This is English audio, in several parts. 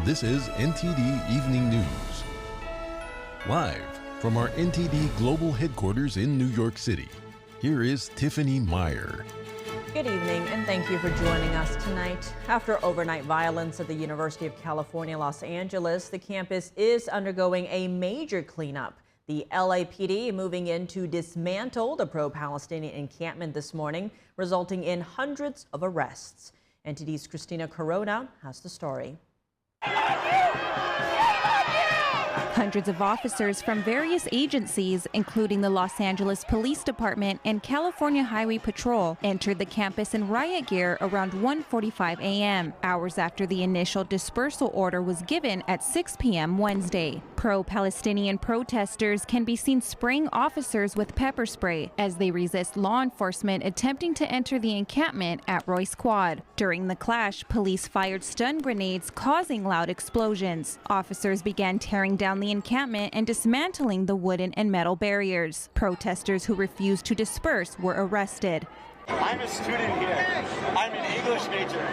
This is NTD Evening News. Live from our NTD Global Headquarters in New York City, here is Tiffany Meyer. Good evening and thank you for joining us tonight. After overnight violence at the University of California, Los Angeles, the campus is undergoing a major cleanup. The LAPD moving in to dismantle the pro-Palestinian encampment this morning, resulting in hundreds of arrests. NTD's Christina Corona has the story. Hundreds of officers from various agencies, including the Los Angeles Police Department and California Highway Patrol, entered the campus in riot gear around 1:45 a.m., hours after the initial dispersal order was given at 6 p.m. Wednesday. Pro-Palestinian protesters can be seen spraying officers with pepper spray as they resist law enforcement attempting to enter the encampment at Royce Quad. During the clash, police fired stun grenades, causing loud explosions. Officers began tearing down the encampment and dismantling the wooden and metal barriers. Protesters who refused to disperse were arrested. I'm a student here. I'm an English major.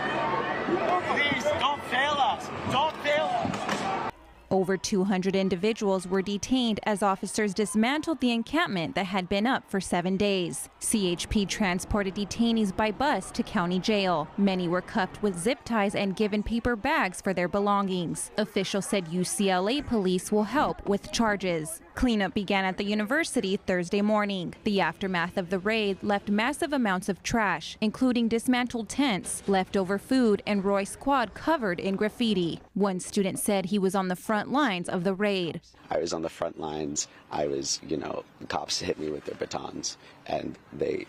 Please don't fail us. Don't fail us. Over 200 individuals were detained as officers dismantled the encampment that had been up for 7 days. CHP transported detainees by bus to county jail. Many were cuffed with zip ties and given paper bags for their belongings. Officials said UCLA police will help with charges. Cleanup began at the university Thursday morning. The aftermath of the raid left massive amounts of trash, including dismantled tents, leftover food, and Royce Quad covered in graffiti. One student said he was on the front lines of the raid. I was on the front lines. I was, the cops hit me with their batons, and they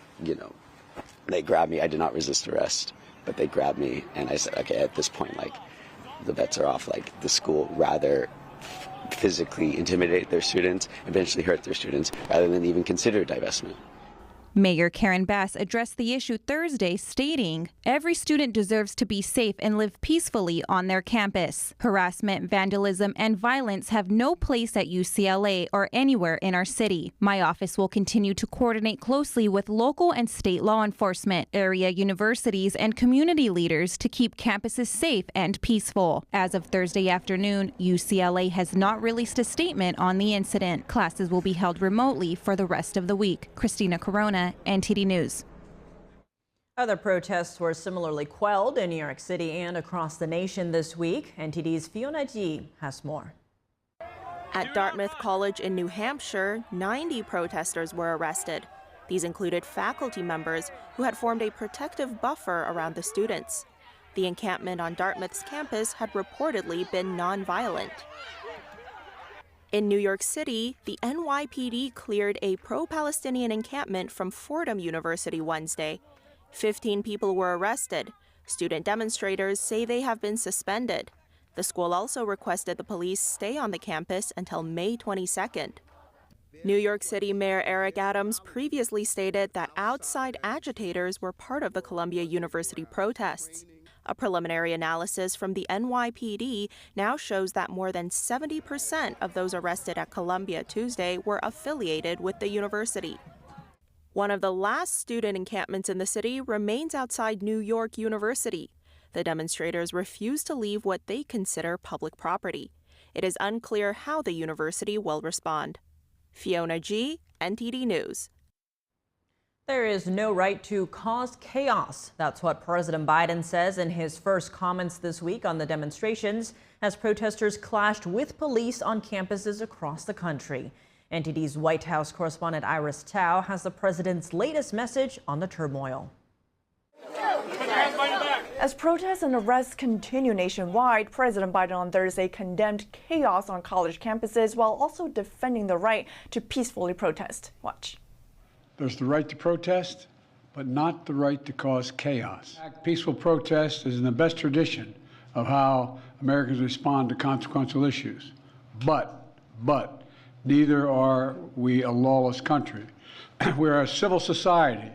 grabbed me. I did not resist arrest, but they grabbed me, and I said, okay, at this point, the bets are off. The school rather physically intimidate their students, eventually hurt their students, rather than even consider divestment. Mayor Karen Bass addressed the issue Thursday, stating, "Every student deserves to be safe and live peacefully on their campus. Harassment, vandalism, and violence have no place at UCLA or anywhere in our city. My office will continue to coordinate closely with local and state law enforcement, area universities, and community leaders to keep campuses safe and peaceful." As of Thursday afternoon, UCLA has not released a statement on the incident. Classes will be held remotely for the rest of the week. Christina Corona, NTD News. Other protests were similarly quelled in New York City and across the nation this week. NTD's Fiona G has more. At Dartmouth College in New Hampshire, 90 protesters were arrested. These included faculty members who had formed a protective buffer around the students. The encampment on Dartmouth's campus had reportedly been nonviolent. In New York City, the NYPD cleared a pro-Palestinian encampment from Fordham University Wednesday. 15 people were arrested. Student demonstrators say they have been suspended. The school also requested the police stay on the campus until May 22nd. New York City Mayor Eric Adams previously stated that outside agitators were part of the Columbia University protests. A preliminary analysis from the NYPD now shows that more than 70% of those arrested at Columbia Tuesday were affiliated with the university. One of the last student encampments in the city remains outside New York University. The demonstrators refuse to leave what they consider public property. It is unclear how the university will respond. Fiona G, NTD News. There is no right to cause chaos. That's what President Biden says in his first comments this week on the demonstrations as protesters clashed with police on campuses across the country. NTD's White House correspondent Iris Tao has the president's latest message on the turmoil. As protests and arrests continue nationwide, President Biden on Thursday condemned chaos on college campuses while also defending the right to peacefully protest. Watch. There's the right to protest, but not the right to cause chaos. Peaceful protest is in the best tradition of how Americans respond to consequential issues. But neither are we a lawless country. We're a civil society,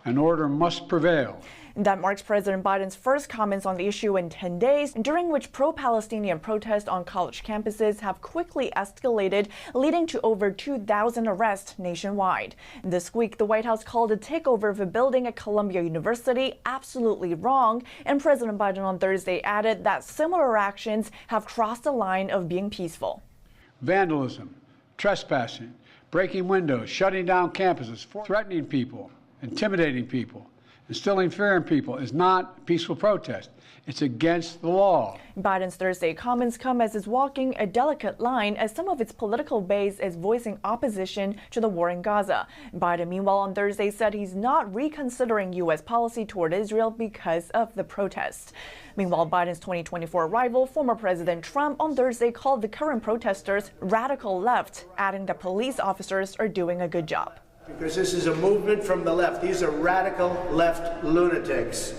and order must prevail. That marks President Biden's first comments on the issue in 10 days, during which pro-Palestinian protests on college campuses have quickly escalated, leading to over 2,000 arrests nationwide. This week, the White House called a takeover of a building at Columbia University absolutely wrong, and President Biden on Thursday added that similar actions have crossed the line of being peaceful. Vandalism, trespassing, breaking windows, shutting down campuses, threatening people, intimidating people, instilling fear in people is not peaceful protest. It's against the law. Biden's Thursday comments come as it's walking a delicate line as some of its political base is voicing opposition to the war in Gaza. Biden, meanwhile, on Thursday said he's not reconsidering U.S. policy toward Israel because of the protests. Meanwhile, Biden's 2024 rival, former President Trump, on Thursday called the current protesters radical left, adding that police officers are doing a good job. Because this is a movement from the left. These are radical left lunatics.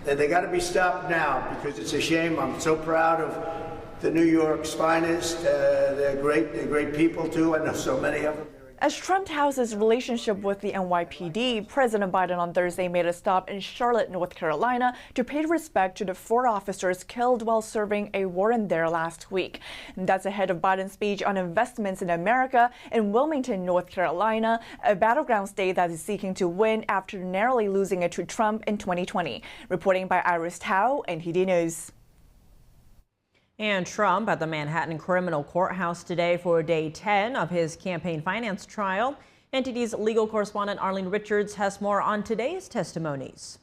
And they got to be stopped now because it's a shame. I'm so proud of the New York's finest. They're great people too. I know so many of them. As Trump touts his relationship with the NYPD, President Biden on Thursday made a stop in Charlotte, North Carolina to pay respect to the 4 officers killed while serving a warrant there last week. And that's ahead of Biden's speech on investments in America in Wilmington, North Carolina, a battleground state that is seeking to win after narrowly losing it to Trump in 2020. Reporting by Iris Tao, NTD News. And Trump at the Manhattan Criminal Courthouse today for day 10 of his campaign finance trial. NTD's legal correspondent Arlene Richards has more on today's testimonies.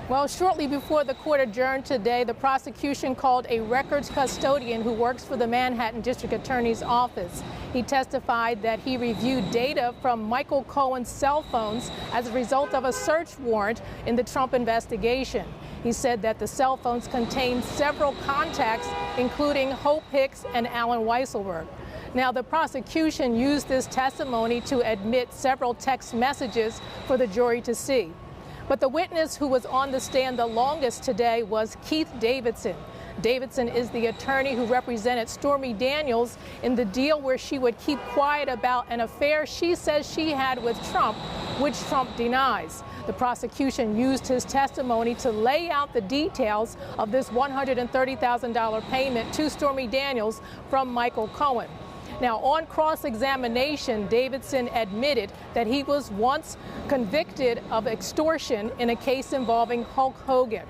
Well, shortly before the court adjourned today, the prosecution called a records custodian who works for the Manhattan District Attorney's office. He testified that he reviewed data from Michael Cohen's cell phones as a result of a search warrant in the Trump investigation. He said that the cell phones contained several contacts, including Hope Hicks and Alan Weisselberg. Now, the prosecution used this testimony to admit several text messages for the jury to see. But the witness who was on the stand the longest today was Keith Davidson. Davidson is the attorney who represented Stormy Daniels in the deal where she would keep quiet about an affair she says she had with Trump, which Trump denies. The prosecution used his testimony to lay out the details of this $130,000 payment to Stormy Daniels from Michael Cohen. Now, on cross-examination, Davidson admitted that he was once convicted of extortion in a case involving Hulk Hogan.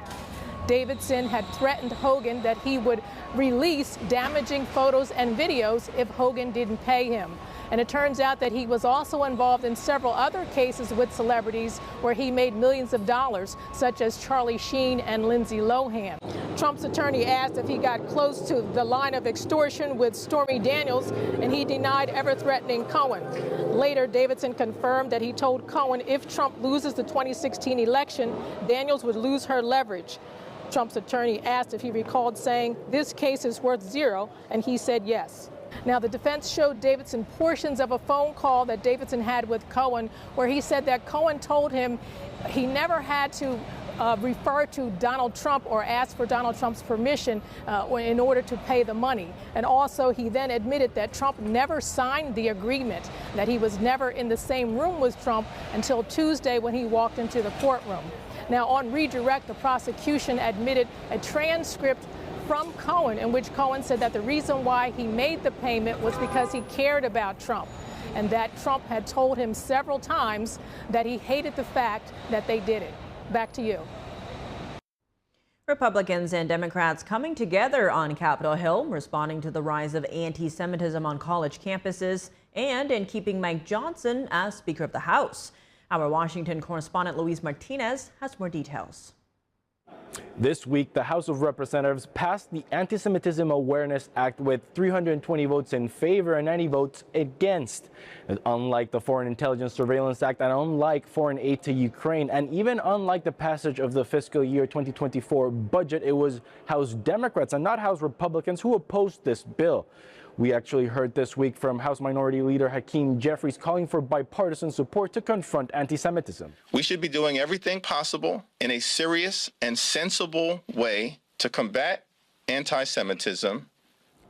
Davidson had threatened Hogan that he would release damaging photos and videos if Hogan didn't pay him. And it turns out that he was also involved in several other cases with celebrities where he made millions of dollars, such as Charlie Sheen and Lindsay Lohan. Trump's attorney asked if he got close to the line of extortion with Stormy Daniels, and he denied ever threatening Cohen. Later, Davidson confirmed that he told Cohen if Trump loses the 2016 election, Daniels would lose her leverage. Trump's attorney asked if he recalled saying, "This case is worth zero," and he said yes. Now, the defense showed Davidson portions of a phone call that Davidson had with Cohen, where he said that Cohen told him he never had to refer to Donald Trump or ask for Donald Trump's permission in order to pay the money. And also, he then admitted that Trump never signed the agreement, that he was never in the same room with Trump until Tuesday when he walked into the courtroom. Now, on redirect, the prosecution admitted a transcript from Cohen in which Cohen said that the reason why he made the payment was because he cared about Trump, and that Trump had told him several times that he hated the fact that they did it. Back to you. Republicans and Democrats coming together on Capitol Hill, responding to the rise of anti-Semitism on college campuses and in keeping Mike Johnson as Speaker of the House. Our Washington correspondent Luis Martinez has more details. This week, the House of Representatives passed the Antisemitism Awareness Act with 320 votes in favor and 90 votes against. And unlike the Foreign Intelligence Surveillance Act and unlike foreign aid to Ukraine, and even unlike the passage of the fiscal year 2024 budget, it was House Democrats and not House Republicans who opposed this bill. We actually heard this week from House Minority Leader Hakeem Jeffries calling for bipartisan support to confront anti-Semitism. We should be doing everything possible in a serious and sensible way to combat anti-Semitism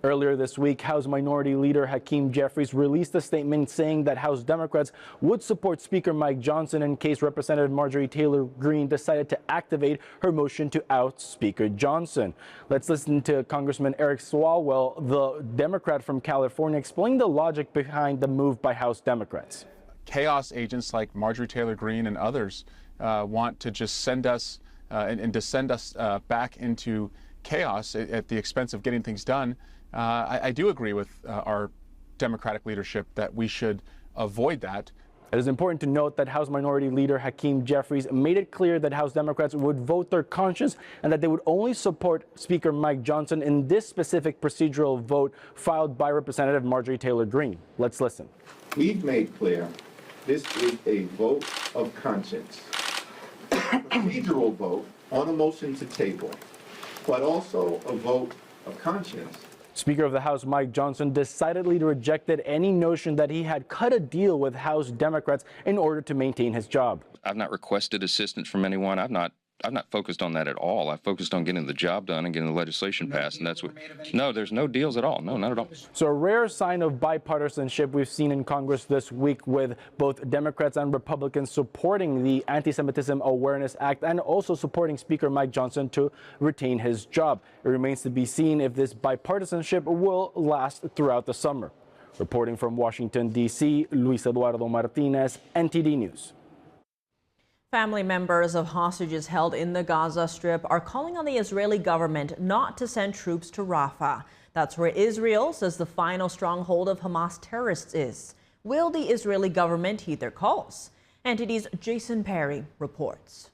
Earlier this week, House Minority Leader Hakeem Jeffries released a statement saying that House Democrats would support Speaker Mike Johnson in case Representative Marjorie Taylor Greene decided to activate her motion to oust Speaker Johnson. Let's listen to Congressman Eric Swalwell, the Democrat from California, explain the logic behind the move by House Democrats. Chaos agents like Marjorie Taylor Greene and others want to just send us and to send us back into chaos at the expense of getting things done. I do agree with our Democratic leadership that we should avoid that. It is important to note that House Minority Leader Hakeem Jeffries made it clear that House Democrats would vote their conscience and that they would only support Speaker Mike Johnson in this specific procedural vote filed by Representative Marjorie Taylor Greene. Let's listen. We've made clear this is a vote of conscience, a procedural vote on a motion to table, but also a vote of conscience. Speaker of the House Mike Johnson decidedly rejected any notion that he had cut a deal with House Democrats in order to maintain his job. I've not requested assistance from anyone. I've not focused on that at all. I focused on getting the job done and getting the legislation passed, and that's what. No, there's no deals at all. No, not at all. So a rare sign of bipartisanship we've seen in Congress this week, with both Democrats and Republicans supporting the Antisemitism Awareness Act and also supporting Speaker Mike Johnson to retain his job. It remains to be seen if this bipartisanship will last throughout the summer. Reporting from Washington, D.C., Luis Eduardo Martinez, NTD News. Family members of hostages held in the Gaza Strip are calling on the Israeli government not to send troops to Rafah. That's where Israel says the final stronghold of Hamas terrorists is. Will the Israeli government heed their calls? NTD's Jason Perry reports.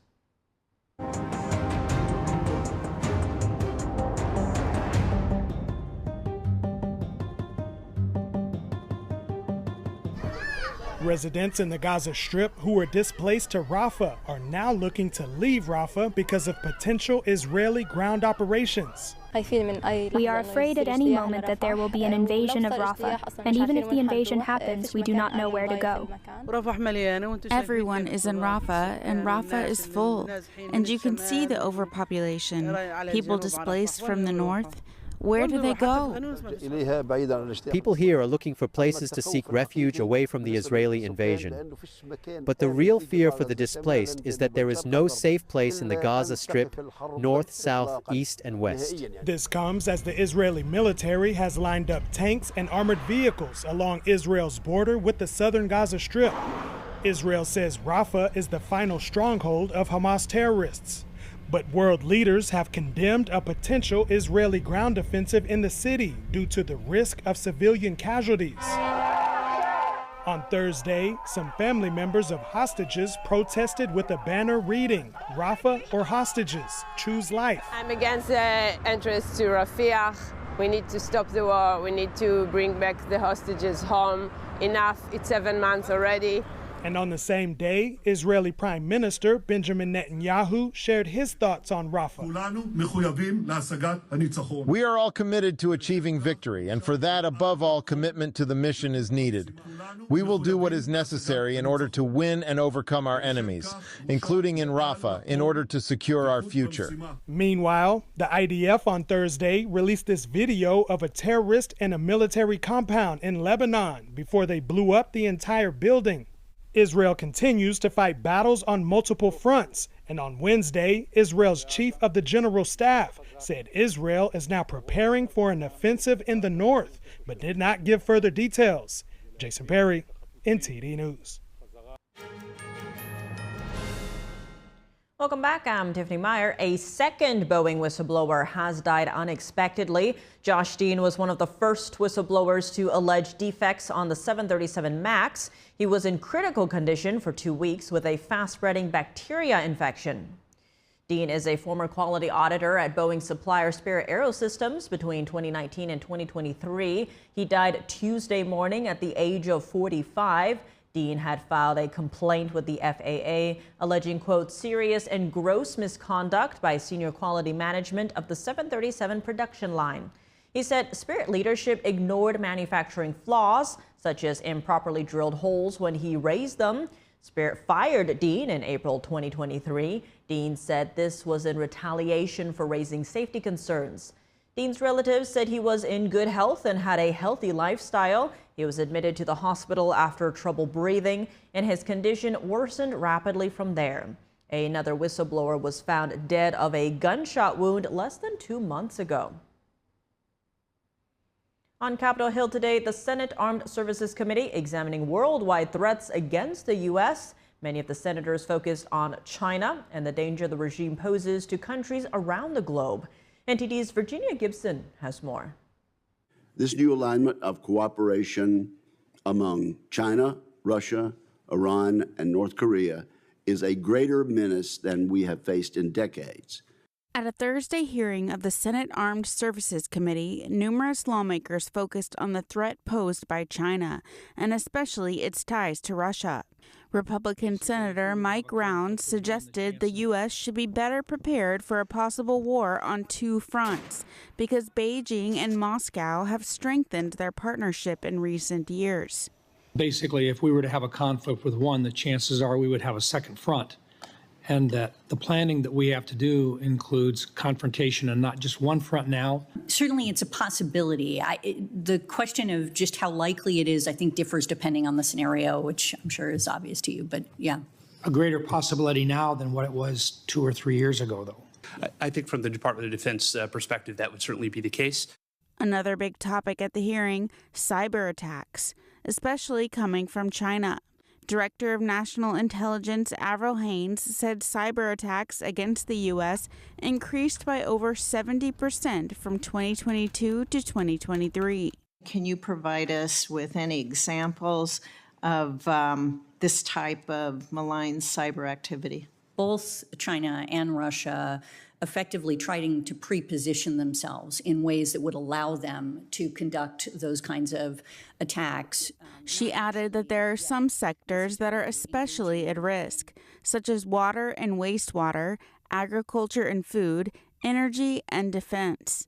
Residents in the Gaza Strip who were displaced to Rafah are now looking to leave Rafah because of potential Israeli ground operations. We are afraid at any moment that there will be an invasion of Rafah, and even if the invasion happens, we do not know where to go. Everyone is in Rafah, and Rafah is full, and you can see the overpopulation, people displaced from the north. Where do they go? People here are looking for places to seek refuge away from the Israeli invasion. But the real fear for the displaced is that there is no safe place in the Gaza Strip, north, south, east, and west. This comes as the Israeli military has lined up tanks and armored vehicles along Israel's border with the southern Gaza Strip. Israel says Rafah is the final stronghold of Hamas terrorists. But world leaders have condemned a potential Israeli ground offensive in the city due to the risk of civilian casualties. On Thursday, some family members of hostages protested with a banner reading, "Rafah or hostages, choose life." I'm against the entrance to Rafah. We need to stop the war. We need to bring back the hostages home. Enough, it's 7 months already. And on the same day, Israeli Prime Minister Benjamin Netanyahu shared his thoughts on Rafah. We are all committed to achieving victory, and for that, above all, commitment to the mission is needed. We will do what is necessary in order to win and overcome our enemies, including in Rafah, in order to secure our future. Meanwhile, the IDF on Thursday released this video of a terrorist in a military compound in Lebanon before they blew up the entire building. Israel continues to fight battles on multiple fronts, and on Wednesday, Israel's chief of the general staff said Israel is now preparing for an offensive in the north, but did not give further details. Jason Perry, NTD News. Welcome back. I'm Tiffany Meyer. A second Boeing whistleblower has died unexpectedly. Josh Dean was one of the first whistleblowers to allege defects on the 737 MAX. He was in critical condition for 2 weeks with a fast-spreading bacteria infection. Dean is a former quality auditor at Boeing Supplier Spirit Aerosystems between 2019 and 2023. He died Tuesday morning at the age of 45. Dean had filed a complaint with the FAA alleging, quote, serious and gross misconduct by senior quality management of the 737 production line. He said Spirit leadership ignored manufacturing flaws, such as improperly drilled holes when he raised them. Spirit fired Dean in April 2023. Dean said this was in retaliation for raising safety concerns. Dean's relatives said he was in good health and had a healthy lifestyle. He was admitted to the hospital after trouble breathing, and his condition worsened rapidly from there. Another whistleblower was found dead of a gunshot wound less than 2 months ago. On Capitol Hill today, the Senate Armed Services Committee examining worldwide threats against the U.S. Many of the senators focused on China and the danger the regime poses to countries around the globe. NTD's Virginia Gibson has more. This new alignment of cooperation among China, Russia, Iran, and North Korea is a greater menace than we have faced in decades. At a Thursday hearing of the Senate Armed Services Committee, numerous lawmakers focused on the threat posed by China, and especially its ties to Russia. Republican Senator Mike Rounds suggested the U.S. should be better prepared for a possible war on two fronts, because Beijing and Moscow have strengthened their partnership in recent years. Basically, if we were to have a conflict with one, the chances are we would have a second front, and that the planning that we have to do includes confrontation and not just one front now. Certainly, it's a possibility. The question of just how likely it is, I think, differs depending on the scenario, which I'm sure is obvious to you, but yeah. A greater possibility now than what it was 2 or 3 years ago, though. I think from the Department of Defense perspective, that would certainly be the case. Another big topic at the hearing, cyber attacks, especially coming from China. Director of National Intelligence Avril Haines said cyber attacks against the U.S. increased by over 70% from 2022 to 2023. Can you provide us with any examples of this type of malign cyber activity? Both China and Russia effectively trying to pre-position themselves in ways that would allow them to conduct those kinds of attacks. She added that there are some sectors that are especially at risk, such as water and wastewater, agriculture and food, energy and defense.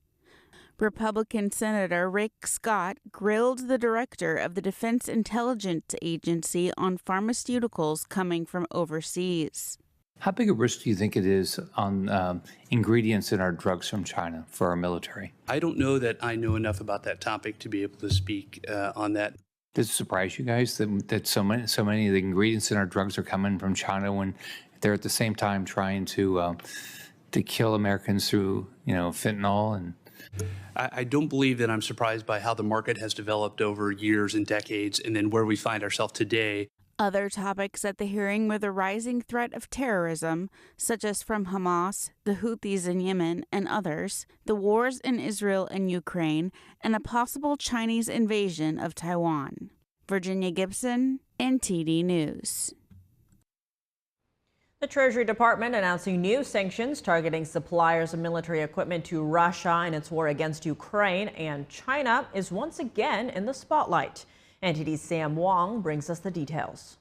Republican Senator Rick Scott grilled the director of the Defense Intelligence Agency on pharmaceuticals coming from overseas. How big a risk do you think it is on ingredients in our drugs from China for our military? I don't know that I know enough about that topic to be able to speak on that. Does it surprise you guys that so many of the ingredients in our drugs are coming from China when they're at the same time trying to kill Americans through, fentanyl and? I don't believe that I'm surprised by how the market has developed over years and decades, and then where we find ourselves today. Other topics at the hearing were the rising threat of terrorism, such as from Hamas, the Houthis in Yemen, and others, the wars in Israel and Ukraine, and a possible Chinese invasion of Taiwan. Virginia Gibson, NTD News. The Treasury Department announcing new sanctions targeting suppliers of military equipment to Russia in its war against Ukraine, and China is once again in the spotlight. NTD's Sam Wong brings us the details.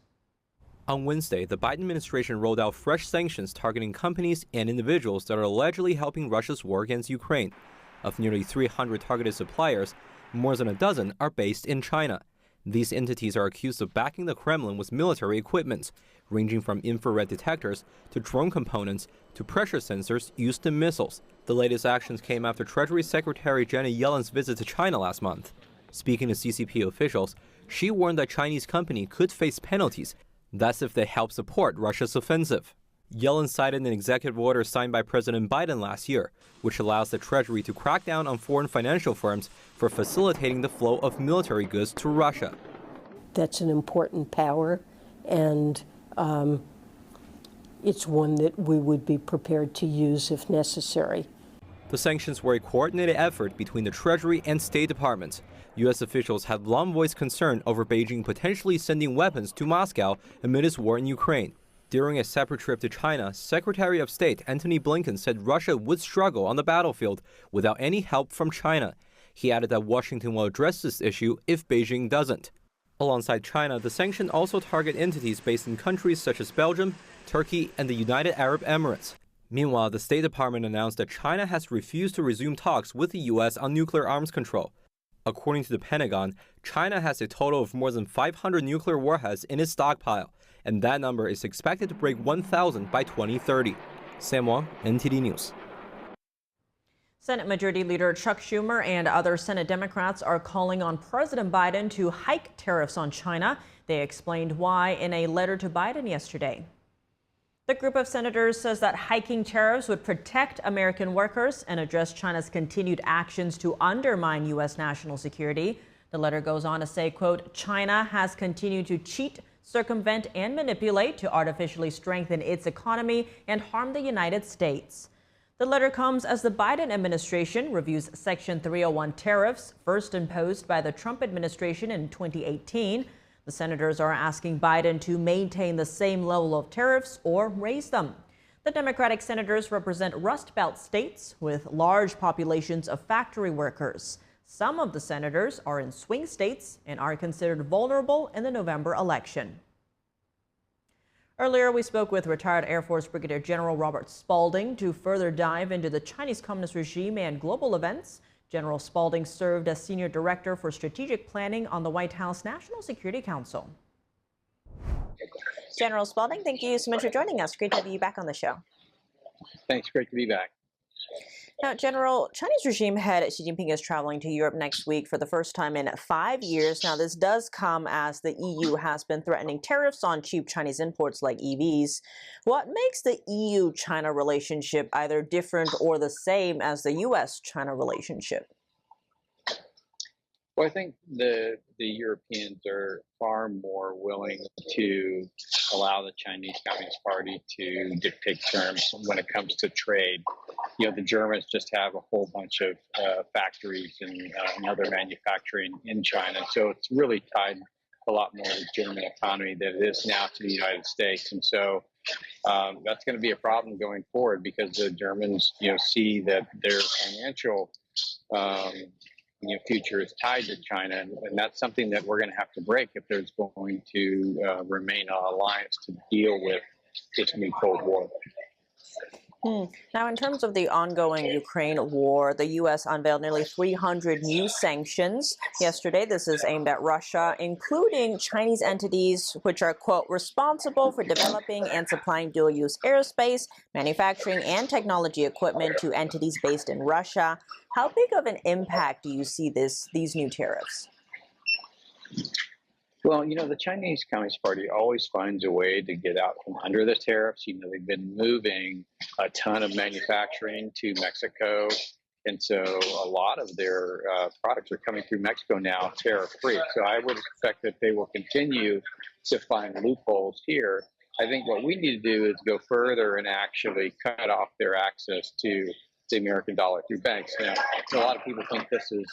On Wednesday, the Biden administration rolled out fresh sanctions targeting companies and individuals that are allegedly helping Russia's war against Ukraine. Of nearly 300 targeted suppliers, more than a dozen are based in China. These entities are accused of backing the Kremlin with military equipment, ranging from infrared detectors to drone components to pressure sensors used in missiles. The latest actions came after Treasury Secretary Janet Yellen's visit to China last month. Speaking to CCP officials, she warned that Chinese company could face penalties. That's if they help support Russia's offensive. Yellen cited an executive order signed by President Biden last year, which allows the Treasury to crack down on foreign financial firms for facilitating the flow of military goods to Russia. That's an important power, and it's one that we would be prepared to use if necessary. The sanctions were a coordinated effort between the Treasury and State Departments. U.S. officials have long voiced concern over Beijing potentially sending weapons to Moscow amid its war in Ukraine. During a separate trip to China, Secretary of State Antony Blinken said Russia would struggle on the battlefield without any help from China. He added that Washington will address this issue if Beijing doesn't. Alongside China, the sanctions also target entities based in countries such as Belgium, Turkey, and the United Arab Emirates. Meanwhile, the State Department announced that China has refused to resume talks with the U.S. on nuclear arms control. According to the Pentagon, China has a total of more than 500 nuclear warheads in its stockpile, and that number is expected to break 1,000 by 2030. Sam Wong, NTD News. Senate Majority Leader Chuck Schumer and other Senate Democrats are calling on President Biden to hike tariffs on China. They explained why in a letter to Biden yesterday. The group of senators says that hiking tariffs would protect American workers and address China's continued actions to undermine U.S. national security. The letter goes on to say, quote, China has continued to cheat, circumvent, and manipulate to artificially strengthen its economy and harm the United States. The letter comes as the Biden administration reviews Section 301 tariffs, first imposed by the Trump administration in 2018. The senators are asking Biden to maintain the same level of tariffs or raise them. The Democratic senators represent Rust Belt states with large populations of factory workers. Some of the senators are in swing states and are considered vulnerable in the November election. Earlier, we spoke with retired Air Force Brigadier General Robert Spalding to further dive into the Chinese Communist regime and global events. General Spalding served as Senior Director for Strategic Planning on the White House National Security Council. General Spalding, thank you so much for joining us. Great to have you back on the show. Thanks. Great to be back. Now, General, Chinese regime head Xi Jinping is traveling to Europe next week for the first time in 5 years. Now, this does come as the EU has been threatening tariffs on cheap Chinese imports like EVs. What makes the EU-China relationship either different or the same as the U.S.-China relationship? Well, I think the Europeans are far more willing to allow the Chinese Communist Party to dictate terms when it comes to trade. You know, the Germans just have a whole bunch of factories and other manufacturing in China, so it's really tied a lot more to the German economy than it is now to the United States. And so that's going to be a problem going forward because the Germans, see that their financial future is tied to China, and that's something that we're going to have to break if there's going to remain an alliance to deal with this new Cold War. Now, in terms of the ongoing Ukraine war, the U.S. unveiled nearly 300 new sanctions yesterday. This is aimed at Russia, including Chinese entities which are, quote, responsible for developing and supplying dual-use aerospace, manufacturing, and technology equipment to entities based in Russia. How big of an impact do you see these new tariffs? Well, the Chinese Communist Party always finds a way to get out from under the tariffs. They've been moving a ton of manufacturing to Mexico. And so a lot of their products are coming through Mexico now tariff-free. So I would expect that they will continue to find loopholes here. I think what we need to do is go further and actually cut off their access to the American dollar through banks. Now, a lot of people think this is,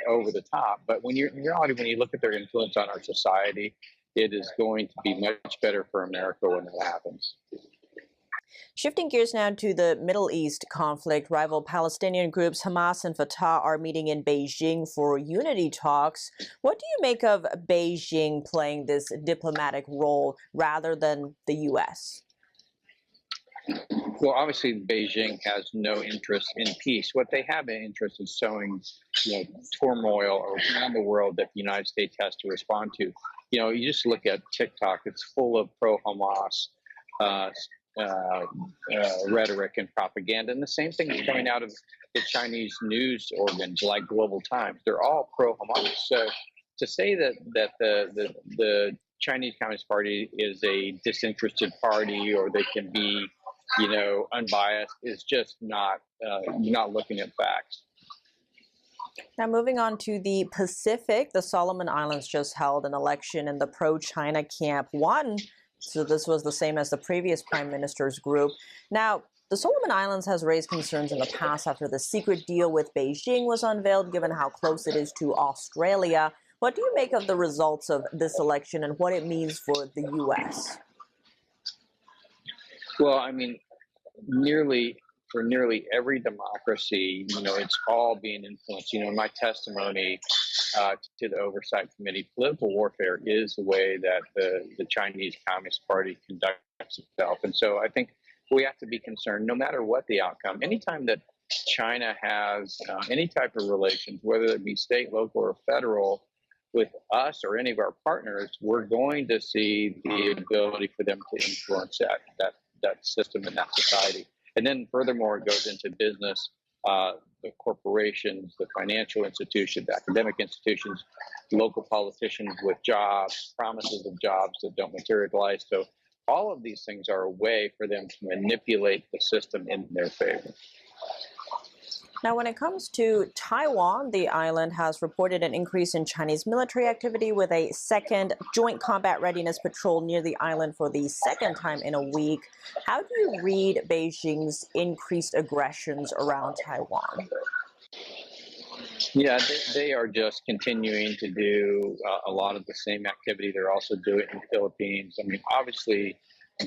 over the top, but in reality, when you look at their influence on our society, it is going to be much better for America when that happens. Shifting gears now to the Middle East conflict, rival Palestinian groups Hamas and Fatah are meeting in Beijing for unity talks. What do you make of Beijing playing this diplomatic role rather than the U.S.? Well, obviously, Beijing has no interest in peace. What they have an interest in sowing, turmoil around the world that the United States has to respond to. You just look at TikTok; it's full of pro-Hamas rhetoric and propaganda, and the same thing is coming out of the Chinese news organs like Global Times. They're all pro-Hamas. So, to say that the Chinese Communist Party is a disinterested party or they can be unbiased is just not looking at facts. Now, moving on to the Pacific, the Solomon Islands just held an election and the pro-China camp won. So this was the same as the previous prime minister's group. Now, the Solomon Islands has raised concerns in the past after the secret deal with Beijing was unveiled, given how close it is to Australia. What do you make of the results of this election and what it means for the U.S.? Well, I mean, for nearly every democracy, it's all being influenced. In my testimony to the Oversight Committee, political warfare is the way that the Chinese Communist Party conducts itself. And so I think we have to be concerned, no matter what the outcome. Anytime that China has any type of relations, whether it be state, local, or federal, with us or any of our partners, we're going to see the ability for them to influence that system and that society. And then furthermore, it goes into business the corporations, the financial institutions, the academic institutions, local politicians with jobs, promises of jobs that don't materialize. So all of these things are a way for them to manipulate the system in their favor. Now, when it comes to Taiwan, the island has reported an increase in Chinese military activity with a second joint combat readiness patrol near the island for the second time in a week. How do you read Beijing's increased aggressions around Taiwan? Yeah, they are just continuing to do a lot of the same activity they're also doing in the Philippines. I mean, obviously,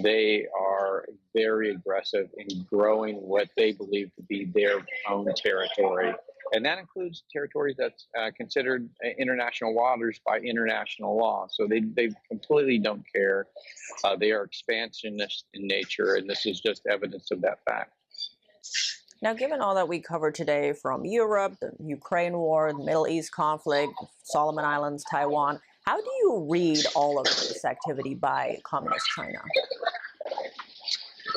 they are very aggressive in growing what they believe to be their own territory. And that includes territories that's considered international waters by international law. So they completely don't care. They are expansionist in nature, and this is just evidence of that fact. Now, given all that we covered today from Europe, the Ukraine war, the Middle East conflict, Solomon Islands, Taiwan, how do you read all of this activity by Communist China?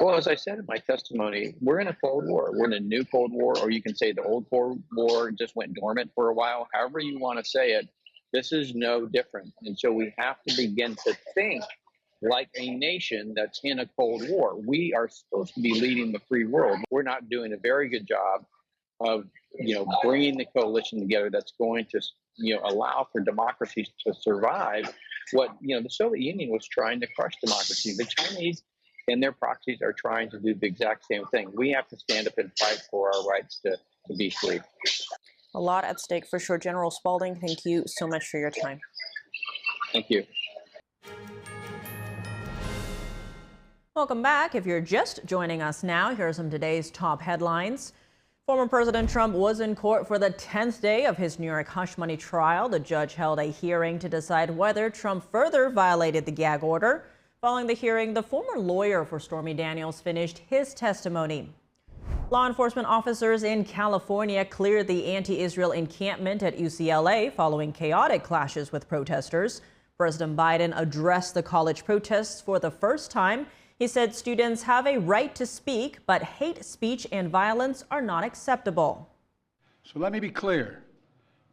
Well, as I said in my testimony, we're in a Cold War. We're in a new Cold War, or you can say the old Cold War just went dormant for a while. However you want to say it, this is no different. And so we have to begin to think like a nation that's in a Cold War. We are supposed to be leading the free world. We're not doing a very good job of, bringing the coalition together that's going to, allow for democracies to survive. What, the Soviet Union was trying to crush democracy. The Chinese and their proxies are trying to do the exact same thing. We have to stand up and fight for our rights to be free. A lot at stake for sure. General Spalding, thank you so much for your time. Thank you. Welcome back. If you're just joining us now, here are some of today's top headlines. Former President Trump was in court for the 10th day of his New York hush money trial. The judge held a hearing to decide whether Trump further violated the gag order. Following the hearing, the former lawyer for Stormy Daniels finished his testimony. Law enforcement officers in California cleared the anti-Israel encampment at UCLA following chaotic clashes with protesters. President Biden addressed the college protests for the first time. He said students have a right to speak, but hate speech and violence are not acceptable. So let me be clear.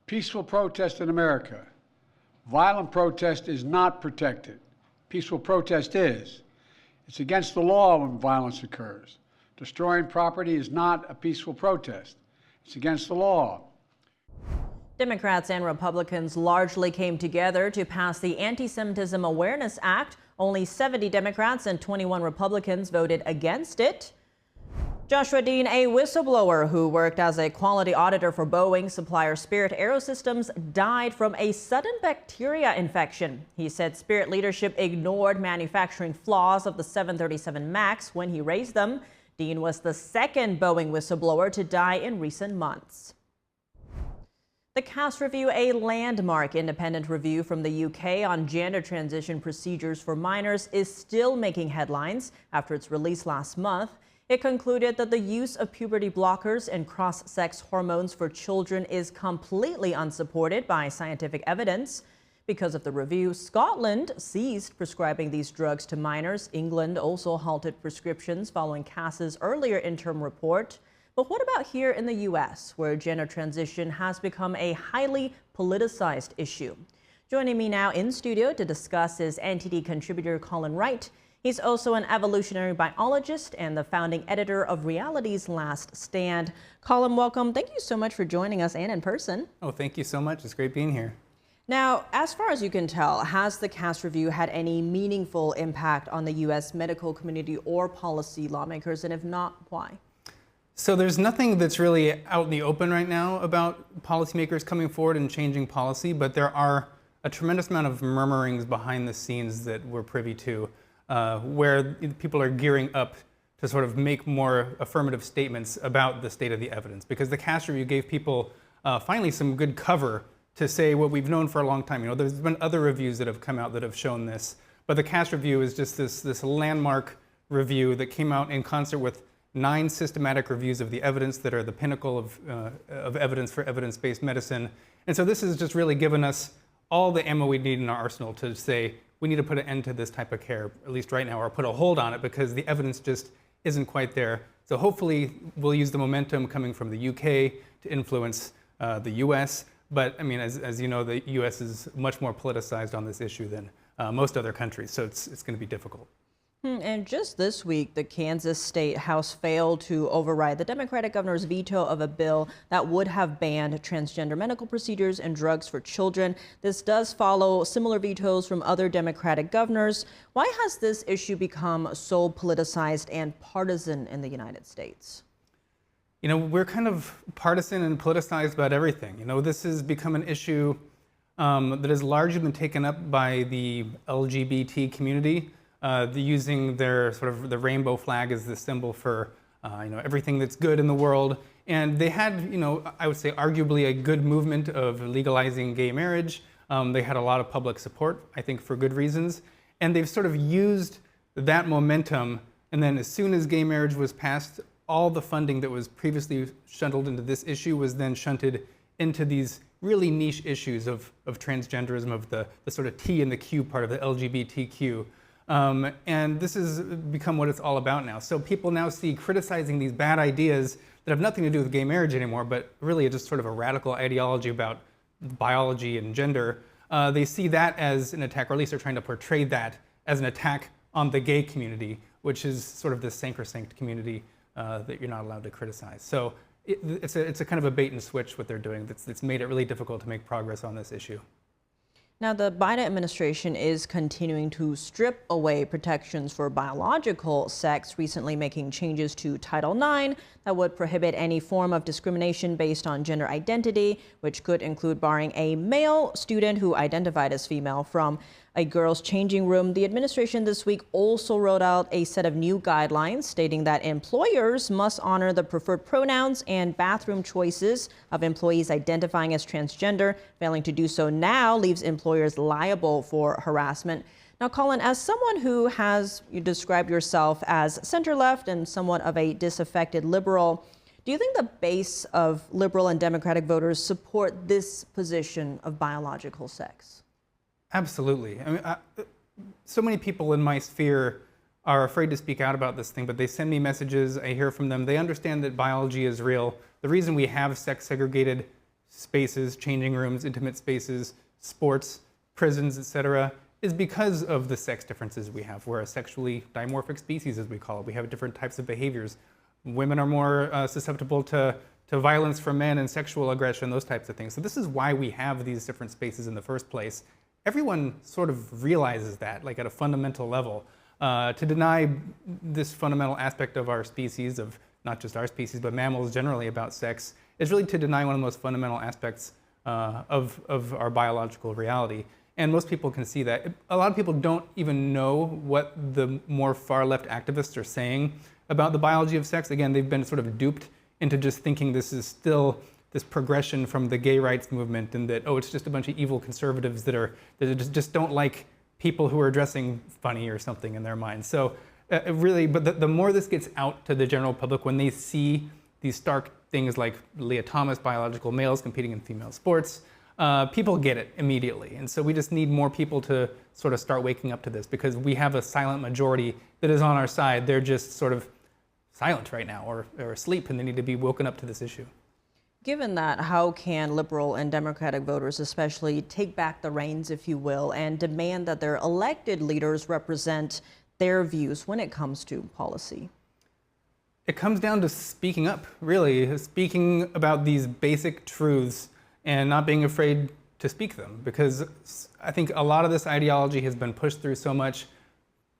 Peaceful protest in America. Violent protest is not protected. Peaceful protest is. It's against the law when violence occurs. Destroying property is not a peaceful protest. It's against the law. Democrats and Republicans largely came together to pass the Antisemitism Awareness Act. Only 70 Democrats and 21 Republicans voted against it. Joshua Dean, a whistleblower who worked as a quality auditor for Boeing Supplier Spirit Aerosystems, died from a sudden bacteria infection. He said Spirit leadership ignored manufacturing flaws of the 737 MAX when he raised them. Dean was the second Boeing whistleblower to die in recent months. The Cass Review, a landmark independent review from the UK on gender transition procedures for minors, is still making headlines after its release last month. It concluded that the use of puberty blockers and cross-sex hormones for children is completely unsupported by scientific evidence. Because of the review, Scotland ceased prescribing these drugs to minors. England also halted prescriptions following Cass's earlier interim report. But what about here in the U.S., where gender transition has become a highly politicized issue? Joining me now in studio to discuss is NTD contributor Colin Wright. He's also an evolutionary biologist and the founding editor of Reality's Last Stand. Colin, welcome. Thank you so much for joining us and in person. Oh, thank you so much. It's great being here. Now, as far as you can tell, has the Cass Review had any meaningful impact on the U.S. medical community or policy lawmakers? And if not, why? So there's nothing that's really out in the open right now about policymakers coming forward and changing policy, but there are a tremendous amount of murmurings behind the scenes that we're privy to, where people are gearing up to sort of make more affirmative statements about the state of the evidence. Because the Cass Review gave people finally some good cover to say what we've known for a long time. There's been other reviews that have come out that have shown this, but the Cass Review is just this landmark review that came out in concert with 9 systematic reviews of the evidence that are the pinnacle of evidence for evidence-based medicine. And so this has just really given us all the ammo we need in our arsenal to say we need to put an end to this type of care, at least right now, or put a hold on it because the evidence just isn't quite there So hopefully we'll use the momentum coming from the UK to influence the US. But I mean, as you know, the US is much more politicized on this issue than most other countries. So it's going to be difficult. And just this week, the Kansas State House failed to override the Democratic governor's veto of a bill that would have banned transgender medical procedures and drugs for children. This does follow similar vetoes from other Democratic governors. Why has this issue become so politicized and partisan in the United States? You know, we're kind of partisan and politicized about everything. You know, this has become an issue that has largely been taken up by the LGBT community. Using their sort of the rainbow flag as the symbol for everything that's good in the world. And they had, I would say arguably a good movement of legalizing gay marriage. They had a lot of public support, I think for good reasons. And they've sort of used that momentum. And then as soon as gay marriage was passed, all the funding that was previously shunted into this issue was then shunted into these really niche issues of transgenderism, of the sort of T and the Q part of the LGBTQ. And this has become what it's all about now. So people now see criticizing these bad ideas that have nothing to do with gay marriage anymore, but really just sort of a radical ideology about biology and gender. They see that as an attack, or at least they're trying to portray that as an attack on the gay community, which is sort of the sacrosanct community that you're not allowed to criticize. So it's a kind of a bait and switch what they're doing that's made it really difficult to make progress on this issue. Now, the Biden administration is continuing to strip away protections for biological sex, recently making changes to Title IX that would prohibit any form of discrimination based on gender identity, which could include barring a male student who identified as female from a girls' changing room. The administration this week also wrote out a set of new guidelines stating that employers must honor the preferred pronouns and bathroom choices of employees identifying as transgender. Failing to do so now leaves employers liable for harassment. Now, Colin, as someone who you described yourself as center-left and somewhat of a disaffected liberal, do you think the base of liberal and Democratic voters support this position of biological sex? Absolutely. I mean, so many people in my sphere are afraid to speak out about this thing, but they send me messages, I hear from them, they understand that biology is real. The reason we have sex-segregated spaces, changing rooms, intimate spaces, sports, prisons, etc., is because of the sex differences we have. We're a sexually dimorphic species, as we call it. We have different types of behaviors. Women are more susceptible to violence from men and sexual aggression, those types of things. So this is why we have these different spaces in the first place. Everyone sort of realizes that, like at a fundamental level. To deny this fundamental aspect of our species, of not just our species, but mammals generally about sex, is really to deny one of the most fundamental aspects of our biological reality. And most people can see that. A lot of people don't even know what the more far-left activists are saying about the biology of sex. Again, they've been sort of duped into just thinking this is still this progression from the gay rights movement, and that, oh, it's just a bunch of evil conservatives that just don't like people who are dressing funny or something in their minds. So really, but the more this gets out to the general public, when they see these stark things like Leah Thomas, biological males competing in female sports, people get it immediately. And so we just need more people to sort of start waking up to this, because we have a silent majority that is on our side. They're just sort of silent right now, or asleep, and they need to be woken up to this issue. Given that, how can liberal and Democratic voters especially take back the reins, if you will, and demand that their elected leaders represent their views when it comes to policy? It comes down to speaking up, really, speaking about these basic truths and not being afraid to speak them, because I think a lot of this ideology has been pushed through so much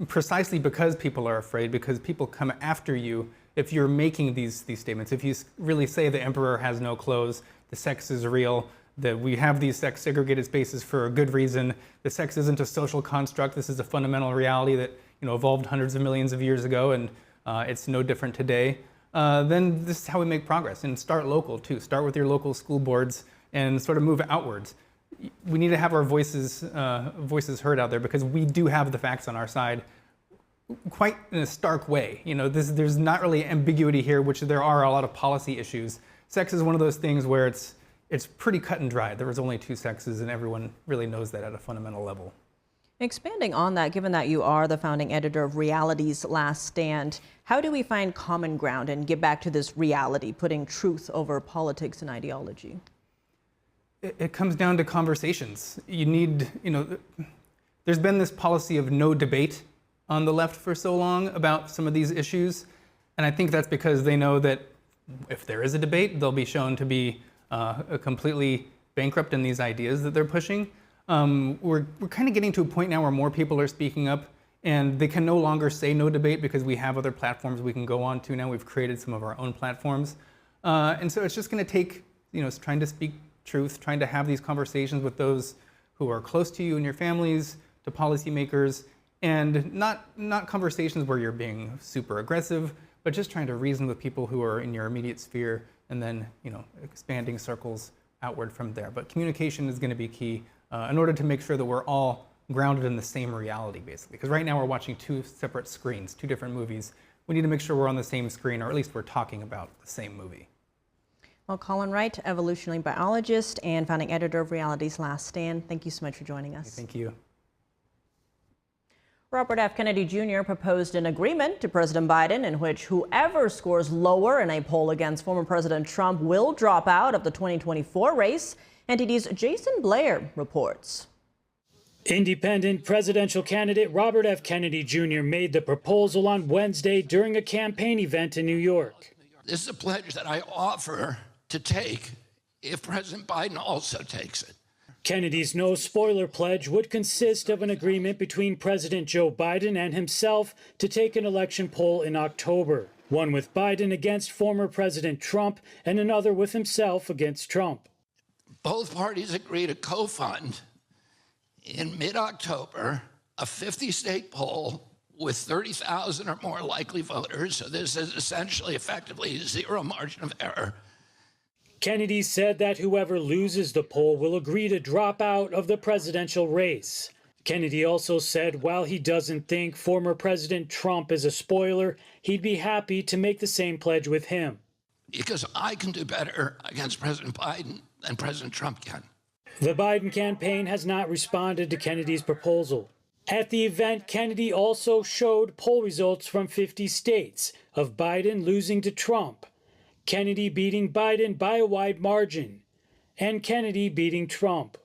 precisely because people are afraid, because people come after you if you're making these statements. If you really say the emperor has no clothes, the sex is real, that we have these sex segregated spaces for a good reason, the sex isn't a social construct, this is a fundamental reality that evolved hundreds of millions of years ago, and it's no different today, then this is how we make progress. And start local too. Start with your local school boards and sort of move outwards. We need to have our voices heard out there, because we do have the facts on our side, quite in a stark way. There's not really ambiguity here, which there are a lot of policy issues. Sex is one of those things where it's pretty cut and dry. There was only two sexes, and everyone really knows that at a fundamental level. Expanding on that, given that you are the founding editor of Reality's Last Stand, how do we find common ground and get back to this reality, putting truth over politics and ideology? It comes down to conversations. You need, there's been this policy of no debate on the left for so long about some of these issues. And I think that's because they know that if there is a debate, they'll be shown to be completely bankrupt in these ideas that they're pushing. We're kind of getting to a point now where more people are speaking up, and they can no longer say no debate because we have other platforms we can go on to now. We've created some of our own platforms. And so it's just going to take, trying to speak truth, trying to have these conversations with those who are close to you and your families, to policymakers, and not conversations where you're being super aggressive, but just trying to reason with people who are in your immediate sphere, and then expanding circles outward from there. But communication is going to be key in order to make sure that we're all grounded in the same reality, basically. Because right now we're watching two separate screens, two different movies. We need to make sure we're on the same screen, or at least we're talking about the same movie. Well, Colin Wright, evolutionary biologist and founding editor of Reality's Last Stand, thank you so much for joining us. Thank you. Robert F. Kennedy Jr. proposed an agreement to President Biden in which whoever scores lower in a poll against former President Trump will drop out of the 2024 race. NTD's Jason Blair reports. Independent presidential candidate Robert F. Kennedy Jr. made the proposal on Wednesday during a campaign event in New York. This is a pledge that I offer to take if President Biden also takes it. Kennedy's no-spoiler pledge would consist of an agreement between President Joe Biden and himself to take an election poll in October, one with Biden against former President Trump and another with himself against Trump. Both parties agree to co-fund in mid-October a 50-state poll with 30,000 or more likely voters, so this is essentially effectively zero margin of error. Kennedy said that whoever loses the poll will agree to drop out of the presidential race. Kennedy also said while he doesn't think former President Trump is a spoiler, he'd be happy to make the same pledge with him. Because I can do better against President Biden than President Trump can. The Biden campaign has not responded to Kennedy's proposal. At the event, Kennedy also showed poll results from 50 states of Biden losing to Trump, Kennedy beating Biden by a wide margin, and Kennedy beating Trump.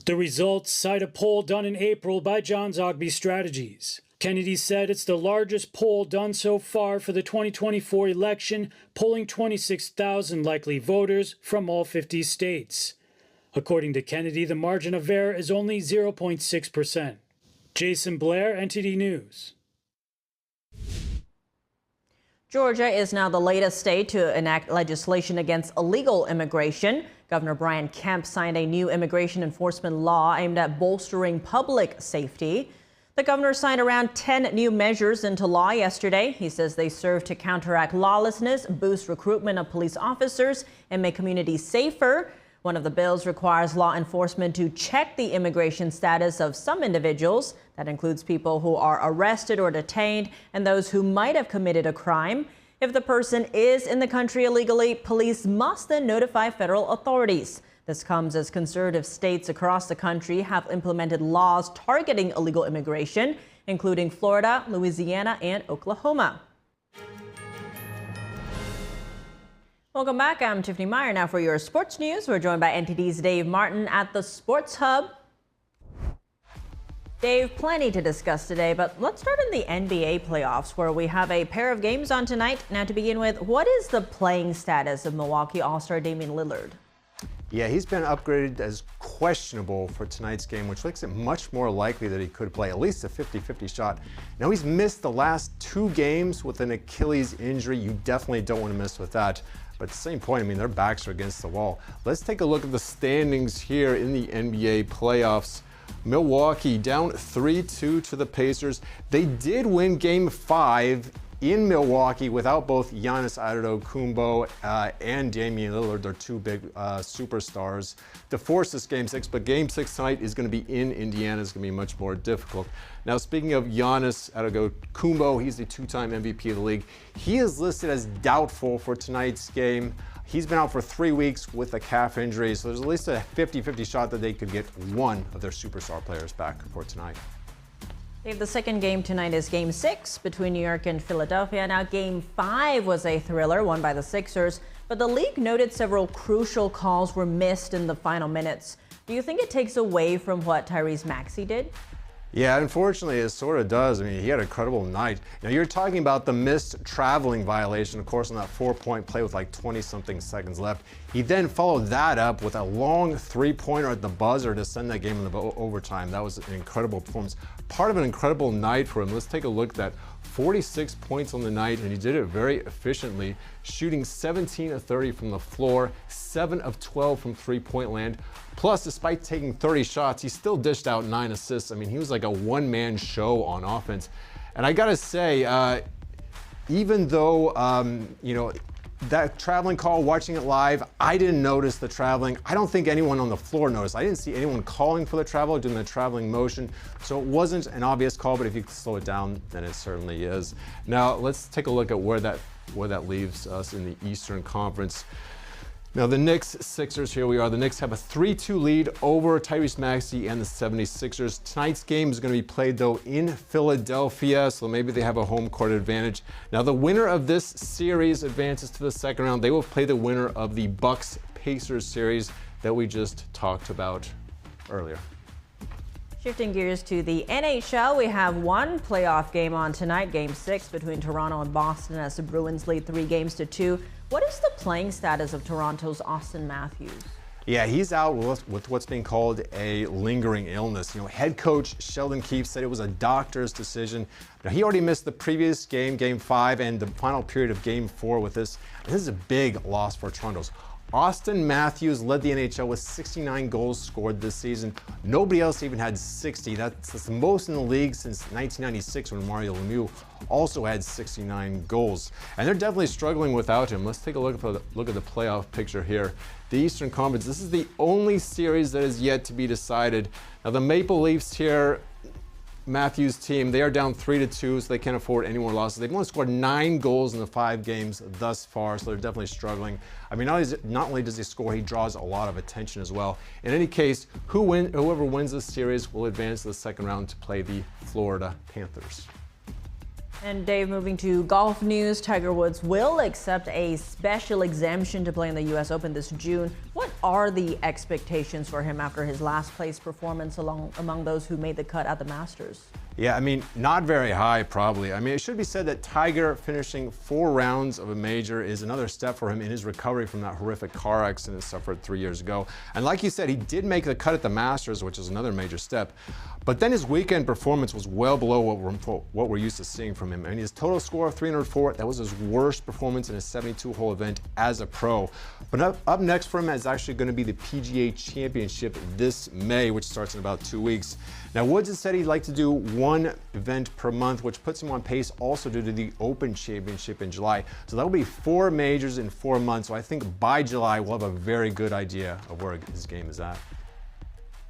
The results cite a poll done in April by John Zogby Strategies. Kennedy said it's the largest poll done so far for the 2024 election, polling 26,000 likely voters from all 50 states. According to Kennedy, the margin of error is only 0.6%. Jason Blair, NTD News. Georgia is now the latest state to enact legislation against illegal immigration. Governor Brian Kemp signed a new immigration enforcement law aimed at bolstering public safety. The governor signed around 10 new measures into law yesterday. He says they serve to counteract lawlessness, boost recruitment of police officers, and make communities safer. One of the bills requires law enforcement to check the immigration status of some individuals. That includes people who are arrested or detained and those who might have committed a crime. If the person is in the country illegally, police must then notify federal authorities. This comes as conservative states across the country have implemented laws targeting illegal immigration, including Florida, Louisiana, and Oklahoma. Welcome back. I'm Tiffany Meyer now for your sports news. We're joined by NTD's Dave Martin at the Sports Hub. Dave, plenty to discuss today, but let's start in the NBA playoffs where we have a pair of games on tonight. Now to begin with, what is the playing status of Milwaukee All-Star Damian Lillard? Yeah, he's been upgraded as questionable for tonight's game, which makes it much more likely that he could play at least a 50-50 shot. Now he's missed the last 2 games with an Achilles injury. You definitely don't want to mess with that. But at the same point, I mean, their backs are against the wall. Let's take a look at the standings here in the NBA playoffs. Milwaukee down 3-2 to the Pacers. They did win Game 5 in Milwaukee without both Giannis Antetokounmpo and Damian Lillard, their 2 big superstars, to force this Game 6. But Game 6 tonight is going to be in Indiana. It's going to be much more difficult. Now, speaking of Giannis Antetokounmpo, he's the 2-time MVP of the league. He is listed as doubtful for tonight's game. He's been out for 3 weeks with a calf injury, so there's at least a 50-50 shot that they could get one of their superstar players back for tonight. Dave, the second game tonight is Game 6 between New York and Philadelphia. Now, Game 5 was a thriller won by the Sixers, but the league noted several crucial calls were missed in the final minutes. Do you think it takes away from what Tyrese Maxey did? Yeah, unfortunately, it sort of does. I mean, he had an incredible night. Now, you're talking about the missed traveling violation, of course, on that 4-point play with like 20-something seconds left. He then followed that up with a long three-pointer at the buzzer to send that game in the overtime. That was an incredible performance. Part of an incredible night for him. Let's take a look at that. 46 points on the night, and he did it very efficiently, shooting 17 of 30 from the floor, 7 of 12 from three-point land. Plus, despite taking 30 shots, he still dished out 9 assists. I mean, he was like a one-man show on offense. And I gotta say, even though, you know, that traveling call, watching it live, I didn't notice the traveling. I don't think anyone on the floor noticed. I didn't see anyone calling for the travel, doing the traveling motion. So it wasn't an obvious call, but if you slow it down, then it certainly is. Now, let's take a look at where that leaves us in the Eastern Conference. Now, the Knicks, Sixers, here we are. The Knicks have a 3-2 lead over Tyrese Maxey and the 76ers. Tonight's game is going to be played, though, in Philadelphia, so maybe they have a home court advantage. Now, the winner of this series advances to the second round. They will play the winner of the Bucks-Pacers series that we just talked about earlier. Shifting gears to the NHL, we have one playoff game on tonight, Game 6 between Toronto and Boston as the Bruins lead 3-2. What is the playing status of Toronto's Austin Matthews? Yeah, he's out with what's being called a lingering illness. You know, head coach Sheldon Keefe said it was a doctor's decision. Now, he already missed the previous game, Game 5, and the final period of Game 4 with this. And this is a big loss for Toronto's. Austin Matthews led the NHL with 69 goals scored this season. Nobody else even had 60. That's the most in the league since 1996 when Mario Lemieux also had 69 goals. And they're definitely struggling without him. Let's take a look at the playoff picture here. The Eastern Conference, this is the only series that is yet to be decided. Now, the Maple Leafs here, Matthews' team, they are down 3-2, so they can't afford any more losses. They've only scored 9 goals in the 5 games thus far, so they're definitely struggling. I mean, not only does he score, he draws a lot of attention as well. In any case, whoever wins this series will advance to the second round to play the Florida Panthers. And Dave, moving to golf news, Tiger Woods will accept a special exemption to play in the U.S. Open this June. What are the expectations for him after his last place performance among those who made the cut at the Masters? Yeah, I mean, not very high, probably. I mean, it should be said that Tiger finishing 4 rounds of a major is another step for him in his recovery from that horrific car accident he suffered 3 years ago. And like you said, he did make the cut at the Masters, which is another major step. But then his weekend performance was well below what we're used to seeing from him. And his total score of 304, that was his worst performance in a 72-hole event as a pro. But up next for him is actually going to be the PGA Championship this May, which starts in about 2 weeks. Now, Woods has said he'd like to do 1 event per month, which puts him on pace also due to the Open Championship in July. So that will be 4 majors in 4 months. So I think by July, we'll have a very good idea of where his game is at.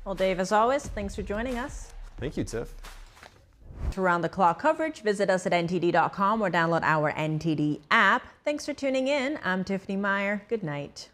Well, Dave, as always, thanks for joining us. Thank you, Tiff. To round-the-clock coverage, visit us at ntd.com or download our NTD app. Thanks for tuning in. I'm Tiffany Meyer. Good night.